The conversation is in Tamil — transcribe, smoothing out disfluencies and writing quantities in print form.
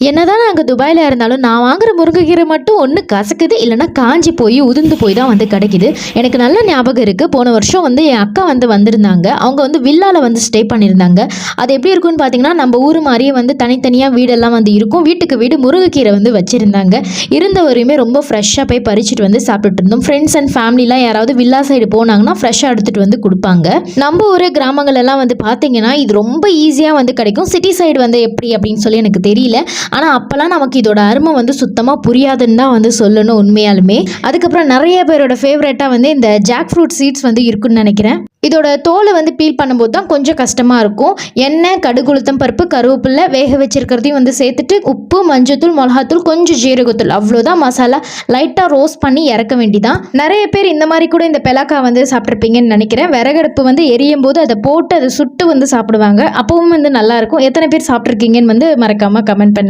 என்னதான் நாங்கள் துபாயில் இருந்தாலும் நான் வாங்குற முருங்கைக்கீரை மட்டும் ஒன்று கசக்குது, இல்லைனா காஞ்சி போய் உதிர்ந்து போய் தான் வந்து கிடைக்குது. எனக்கு நல்ல ஞாபகம் இருக்குது, போன வருஷம் வந்து என் அக்கா வந்து வந்திருந்தாங்க. அவங்க வந்து வில்லாவில் வந்து ஸ்டே பண்ணியிருந்தாங்க. அது எப்படி இருக்குன்னு பார்த்தீங்கன்னா, நம்ம ஊர் மாதிரியே வந்து தனித்தனியாக வீடெல்லாம் வந்து இருக்கும். வீட்டுக்கு வீடு முருங்கைக்கீரை வந்து வச்சுருந்தாங்க. இருந்தவரையுமே ரொம்ப ஃப்ரெஷ்ஷாக போய் பறிச்சுட்டு வந்து சாப்பிட்டுட்டு இருந்தோம். ஃப்ரெண்ட்ஸ் அண்ட் ஃபேமிலிலாம் யாராவது வில்லா சைடு போனாங்கன்னா ஃப்ரெஷ்ஷாக எடுத்துகிட்டு வந்து கொடுப்பாங்க. நம்ம ஊர் கிராமங்கள் எல்லாம் வந்து பார்த்தீங்கன்னா இது ரொம்ப ஈஸியாக வந்து கிடைக்கும். சிட்டி சைடு வந்து எப்படி அப்படின்னு சொல்லி எனக்கு தெரியல. ஆனால் அப்போல்லாம் நமக்கு இதோட அருமை வந்து சுத்தமாக புரியாதுன்னு தான் வந்து சொல்லணும் உண்மையாலுமே. அதுக்கப்புறம் நிறைய பேரோட ஃபேவரட்டாக வந்து இந்த ஜாக் ஃப்ரூட் சீட்ஸ் வந்து இருக்குன்னு நினைக்கிறேன். இதோட தோலை வந்து பீல் பண்ணும்போது தான் கொஞ்சம் கஷ்டமாக இருக்கும். எண்ணெய், கடுகுளுத்தம் பருப்பு, கருவேப்பிலை, வேக வச்சிருக்கிறதையும் வந்து சேர்த்துட்டு உப்பு, மஞ்சத்தூள், மிளகாத்தூள், கொஞ்சம் ஜீரகத்தூள், அவ்வளோதான் மசாலா. லைட்டாக ரோஸ்ட் பண்ணி இறக்க வேண்டிதான். நிறைய பேர் இந்த மாதிரி கூட இந்த பெலாக்கா வந்து சாப்பிட்ருப்பீங்கன்னு நினைக்கிறேன். விறகடுப்பு வந்து எரியும் போது அதை போட்டு அதை சுட்டு வந்து சாப்பிடுவாங்க. அப்பவும் வந்து நல்லாயிருக்கும். எத்தனை பேர் சாப்பிட்ருக்கீங்கன்னு வந்து மறக்காமல் கமெண்ட் பண்ணுங்க.